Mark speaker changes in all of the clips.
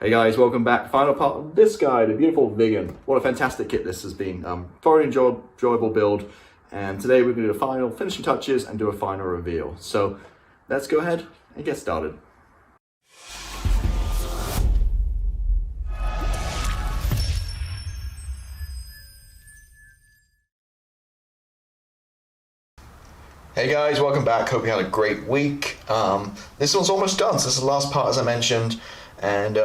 Speaker 1: Hey guys, welcome back. Final part of this guy, the beautiful Viggen. What a fantastic kit this has been. Very enjoyable build. And today we're going to do the final finishing touches and do a final reveal. So let's go ahead and get started. Hey guys, welcome back. Hope you had a great week. This one's almost done. So this is the last part, as I mentioned, and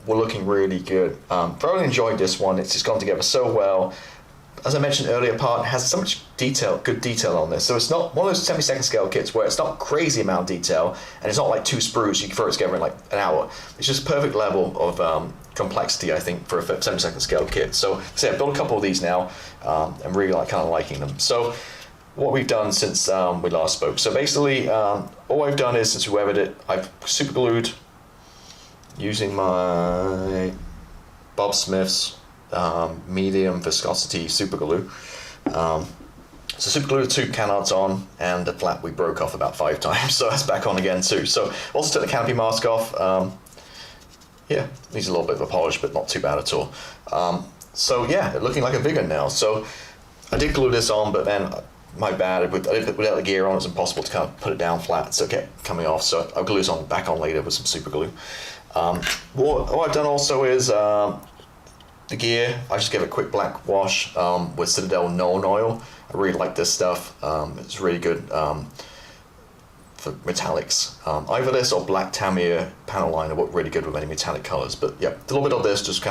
Speaker 1: we're looking really good. Thoroughly enjoyed this one. It's just gone together so well. As I mentioned earlier, part has so much detail, good detail on this. So it's not one of those 72nd scale kits where it's not crazy amount of detail, and it's not like two sprues you can throw it together in like an hour. It's just perfect level of complexity, I think, for a 72nd scale kit. So I've built a couple of these now. I'm really kind of liking them. So what we've done since we last spoke. So basically, all I've done is, since we weathered it, I've super glued using my Bob Smith's medium viscosity super glue. So super glue the two canards on, and the flap we broke off about 5 times, so that's back on again too. So also took the canopy mask off. Yeah, needs a little bit of a polish, but not too bad at all. So yeah, looking like a Viggen now. So I did glue this on, but then my bad, without the gear on, it's impossible to kind of put it down flat, so it kept coming off. So I'll glue this back on later with some super glue. What I've done also is the gear, I just gave it a quick black wash with Citadel Known Oil. I really like this stuff. It's really good for metallics. Either this or black Tamiya panel liner work really good with any metallic colors. But yeah, a little bit of this, just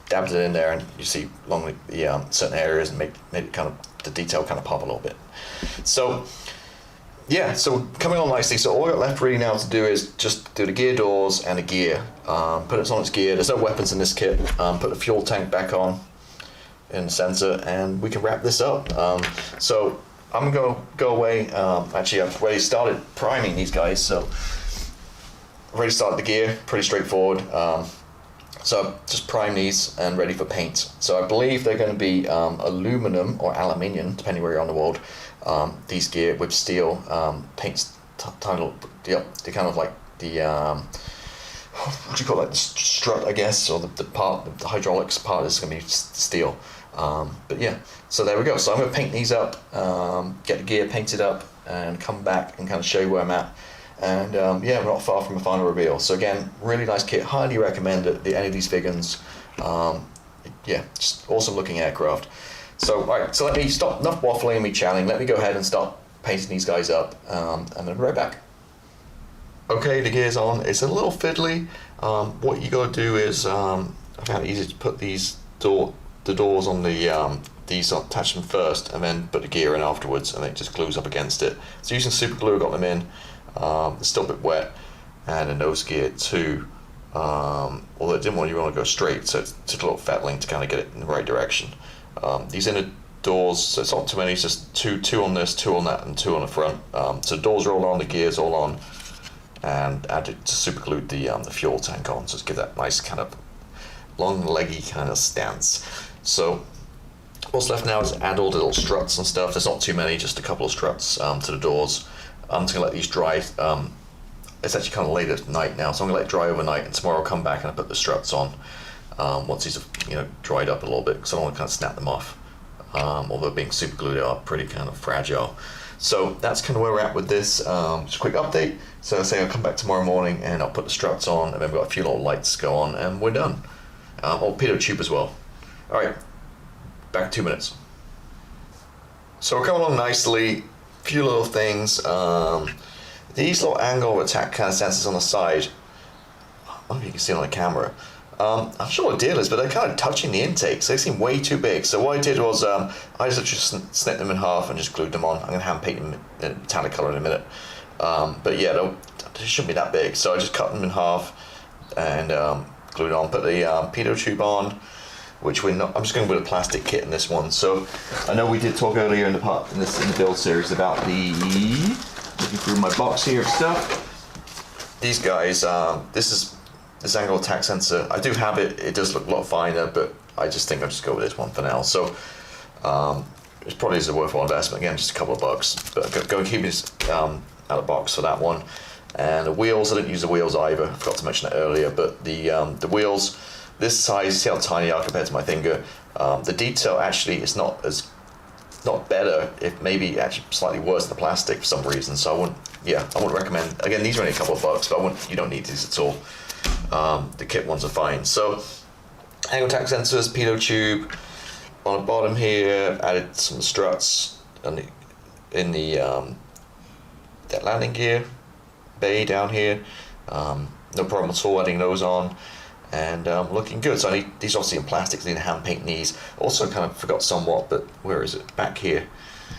Speaker 1: dabbed it in there, and you see along the certain areas, and made it kind of, the detail kind of pop a little bit. So yeah, so coming on nicely. So all I got left really now to do is just do the gear doors and the gear. Put it on its gear. There's no weapons in this kit. Put the fuel tank back on in the center, and we can wrap this up. So I'm gonna go away. Actually, I've already started priming these guys. So I've already started the gear. Pretty straightforward. So just prime these and ready for paint. So I believe they're going to be aluminum or aluminium, depending where you're on the world. These gear with steel paints. They're kind of like the what do you call it? The strut, I guess, or the part, the hydraulics part is going to be steel. But yeah, so there we go. So I'm going to paint these up, get the gear painted up, and come back and kind of show you where I'm at. And yeah, we're not far from a final reveal. So again, really nice kit. Highly recommend it, any of these Viggens. Yeah, just awesome looking aircraft. So alright, so let me stop enough waffling and me chatting. Let me go ahead and start painting these guys up, and then I'll be right back. Okay, the gear's on. It's a little fiddly. What you got to do is, I found it easy to put the doors on these, attach them first, and then put the gear in afterwards, and it just glues up against it. So using super glue, got them in. It's still a bit wet, and the nose gear too. Although it didn't want to go straight, so it took a little fettling to kind of get it in the right direction. These inner doors, so it's not too many, it's just two on this, 2 on that, and 2 on the front. So the doors are all on, the gear's all on, and added to super glued the fuel tank on, so just give that nice kind of long leggy kind of stance. So what's left now is add all the little struts and stuff. There's not too many, just a couple of struts to the doors. I'm just going to let these dry. It's actually kind of late at night now, so I'm going to let it dry overnight, and tomorrow I'll come back and I'll put the struts on once these are dried up a little bit, because I don't want to kind of snap them off. Although being super glued, they are pretty kind of fragile. So that's kind of where we're at with this. Just a quick update. So I say I'll come back tomorrow morning and I'll put the struts on, and then we've got a few little lights go on, and we're done. Pitot tube as well. Alright, back in 2 minutes. So we're coming along nicely. Few little things. These little angle of attack kind of sensors on the side, I don't know if you can see it on the camera. I'm not sure what the deal is, but they're kind of touching the intakes. They seem way too big. So what I did was I just snip them in half and just glued them on. I'm going to hand paint them in metallic color in a minute. But yeah, they shouldn't be that big. So I just cut them in half and glued on. Put the pitot tube on, which we're not. I'm just going with a plastic kit in this one. So I know we did talk earlier in the build series about looking through my box here of stuff. These guys, this angle attack sensor. I do have it. It does look a lot finer, but I just think I'll just go with this one for now. So it probably is a worthwhile investment. Again, just a couple of bucks, but go and keep this out of the box for that one. And the wheels, I didn't use the wheels either. I forgot to mention that earlier, but the wheels, this size, see how tiny they are compared to my finger. The detail actually is not better, if maybe actually slightly worse than the plastic for some reason. So I wouldn't recommend. Again, these are only a couple of bucks, but you don't need these at all. The kit ones are fine. So angle tack sensors, pitot tube on the bottom here. Added some struts in the that landing gear bay down here. No problem at all adding those on. And looking good. So these are obviously in plastic, so I need to hand paint these. Also kind of forgot somewhat, but where is it? Back here.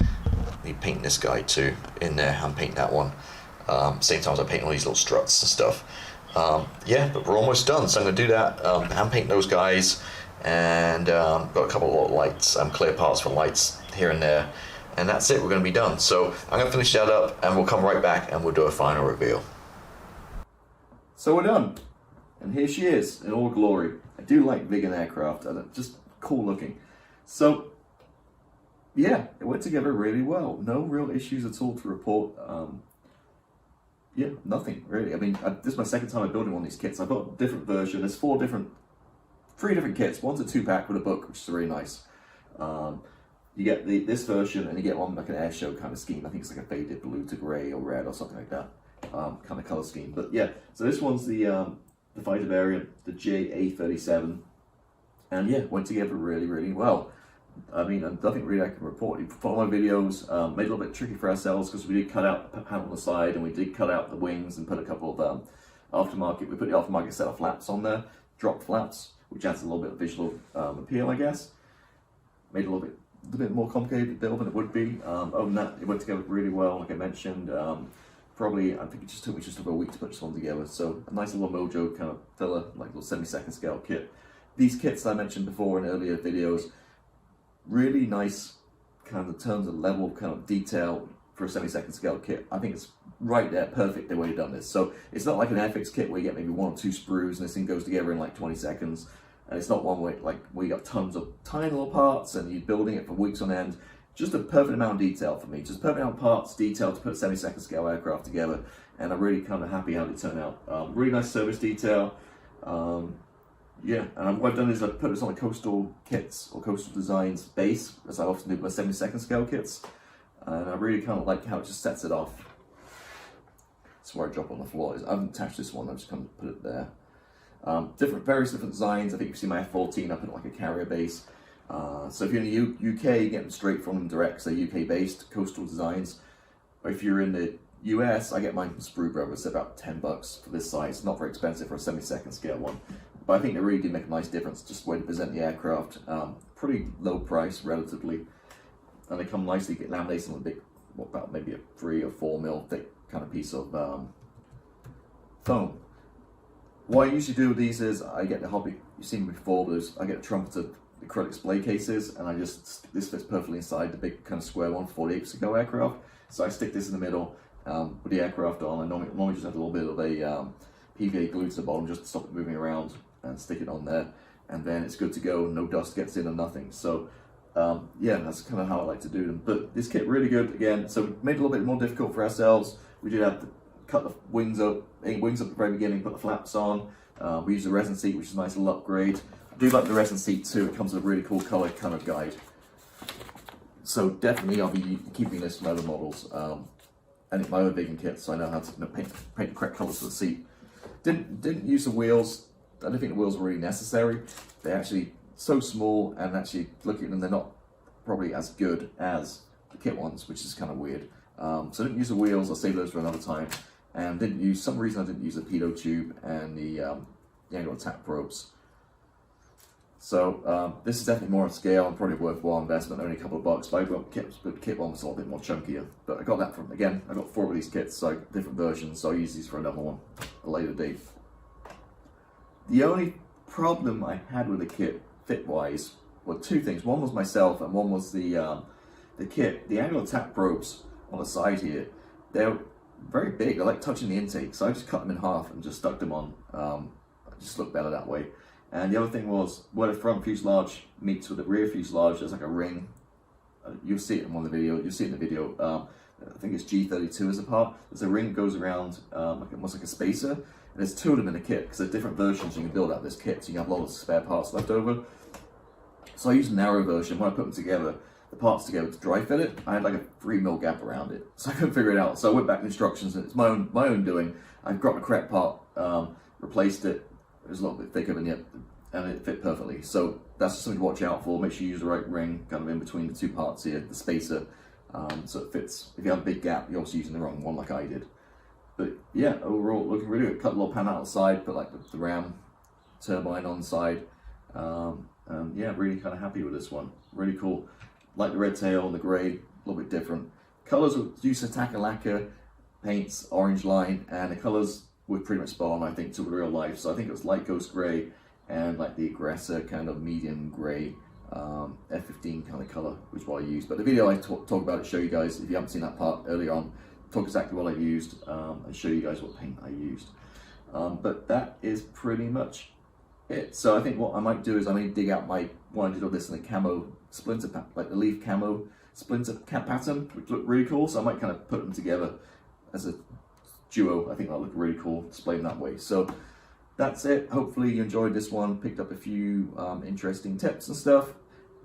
Speaker 1: I need to paint this guy too. In there, hand paint that one. Same time as I paint all these little struts and stuff. Yeah, but we're almost done. So I'm going to do that, hand paint those guys, and got a couple of lights, clear parts for lights here and there. And that's it, we're going to be done. So I'm going to finish that up, and we'll come right back and we'll do a final reveal. So we're done. And here she is in all glory. I do like Viggen aircraft, and just cool looking. So, yeah, it went together really well. No real issues at all to report. Yeah, nothing really. I mean, this is my second time building one of these kits. I've got a different version. There's three different kits. One's a 2-pack with a book, which is really nice. You get this version, and you get one like an air show kind of scheme. I think it's like a faded blue to grey or red or something like that kind of color scheme. But yeah, so this one's the fighter variant, the JA-37, and yeah, went together really, really well. I mean, nothing really I can report. You follow my videos, made it a little bit tricky for ourselves because we did cut out the panel on the side, and we did cut out the wings and put a couple of aftermarket. We put the aftermarket set of flaps on there, drop flaps, which adds a little bit of visual appeal, I guess. Made it a little bit more complicated to build than it would be. Other than that, it went together really well, like I mentioned. Probably, I think it just took me over a week to put this one together. So a nice little Mojo kind of filler, like little 70-second scale kit. These kits that I mentioned before in earlier videos, really nice kind of in terms of level of kind of detail for a 70-second scale kit. I think it's right there, perfect the way you've done this. So it's not like an Airfix kit where you get maybe 1 or 2 sprues and this thing goes together in like 20 seconds. And it's not one where you got tons of tiny little parts and you're building it for weeks on end. Just a perfect amount of detail for me. Just perfect amount of parts, detail to put a 70-second scale aircraft together. And I'm really kind of happy how they turn out. Really nice service detail. Yeah, and what I've done is I've put this on a Coastal Kits or Coastal Designs base, as I often do with my 70-second scale kits. And I really kind of like how it just sets it off. That's where I drop on the floor. I haven't attached this one, I'm just going to put it there. Various different designs. I think you see my F-14 up in like a carrier base. So if you're in the UK, you get them straight from them direct, so UK based Coastal Designs. Or if you're in the US, I get mine from Sprue Brothers, about $10 for this size. Not very expensive for a 70-second scale one. But I think they really do make a nice difference, just the way to present the aircraft. Pretty low price, relatively. And they come nicely, get laminated on a big, about maybe a 3 or 4 mil thick kind of piece of foam. What I usually do with these is I get the hobby, you've seen me before, but I get a trumpeted acrylic display cases, and this fits perfectly inside the big kind of square one for 48 go aircraft. So I stick this in the middle with the aircraft on. I normally just have a little bit of a PVA glue to the bottom just to stop it moving around, and stick it on there, and then it's good to go. No dust gets in or nothing. So yeah, that's kind of how I like to do them. But this kit really good again. So we made it a little bit more difficult for ourselves. We did have to cut the wings up at the very beginning, put the flaps on. We used the resin seat, which is a nice little upgrade. I do like the resin seat too. It comes with a really cool color kind of guide. So definitely I'll be keeping this from other models. And my other Viggen kits, so I know how to paint the correct colors for the seat. Didn't use the wheels. I don't think the wheels were really necessary. They're actually so small, and actually looking at them, they're not probably as good as the kit ones, which is kind of weird. So I didn't use the wheels. I'll save those for another time. And some reason I didn't use the pitot tube and the angle attack probes. So this is definitely more on scale and probably a worthwhile investment, only a couple of bucks. But I got kit one was a little bit more chunkier. But I got that from, again, I got 4 of these kits, so different versions, so I'll use these for another one, a later date. The only problem I had with the kit, fit-wise, were 2 things. One was myself, and one was the kit. The angle attack probes on the side here, they're very big. I like touching the intake, so I just cut them in half and just stuck them on. It just looked better that way. And the other thing was, where the front fuselage meets with the rear fuselage, there's like a ring. You'll see it in one of the videos. You'll see it in the video.
Speaker 2: I think it's G-32 as a part. There's a ring that goes around almost like a spacer, and there's 2 of them in the kit because there's different versions you can build out this kit, so you have a lot of spare parts left over. So I used a narrow version. When I put them together, the parts together to dry fit it, I had like a 3mm gap around it, so I couldn't figure it out. So I went back to instructions, and it's my own doing. I got the correct part, replaced it. It was a little bit thicker than it, and it fit perfectly. So that's something to watch out for. Make sure you use the right ring kind of in between the 2 parts here, the spacer, so it fits. If you have a big gap, you're obviously using the wrong one like I did. But yeah, overall looking really good. Cut a little pan out the side, put like the ram turbine on the side. Yeah, really kind of happy with this one. Really cool. Like the red tail and the grey, a little bit different. Colors use Attack and Lacquer paints, orange line, and the colors were pretty much spot on, I think, to real life. So I think it was light ghost grey and like the aggressor kind of medium grey, F15 kind of color, which is what I used. But the video I talk about it, show you guys, if you haven't seen that part earlier on, talk exactly what I used, and show you guys what paint I used. But that is pretty much it. So I think what I might do is I may dig out what I did of this in the camo splinter, like the leaf camo splinter cap pattern, which look really cool. So I might kind of put them together as a duo. I think that'll look really cool, display them that way. So that's it. Hopefully you enjoyed this one, picked up a few interesting tips and stuff.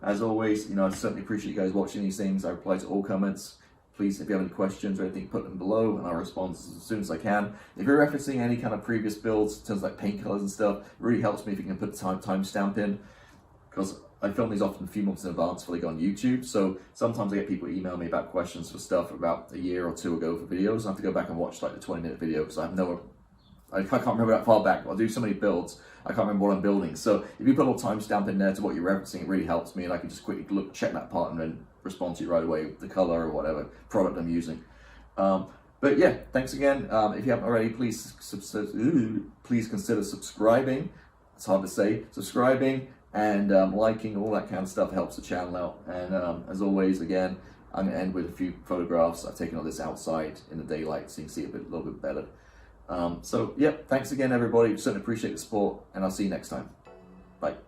Speaker 2: As always, I certainly appreciate you guys watching these things. I reply to all comments. Please, if you have any questions or anything, put them below and I'll respond as soon as I can. If you're referencing any kind of previous builds, in terms of like paint colors and stuff, it really helps me if you can put the timestamp in, because I film these often a few months in advance before they go on YouTube. So sometimes I get people email me about questions for stuff about a year or 2 ago for videos. I have to go back and watch like the 20-minute video because I can't remember that far back. I'll do so many builds, I can't remember what I'm building. So if you put a little timestamp in there to what you're referencing, it really helps me, and I can just quickly check that part and then respond to you right away with the color or whatever product I'm using. But yeah, thanks again. If you haven't already, please consider subscribing. It's hard to say. Subscribing and liking, all that kind of stuff helps the channel out. And as always, again, I'm going to end with a few photographs I've taken of this outside in the daylight so you can see it a little bit better. So yeah, thanks again everybody. Certainly appreciate the support, and I'll see you next time. Bye.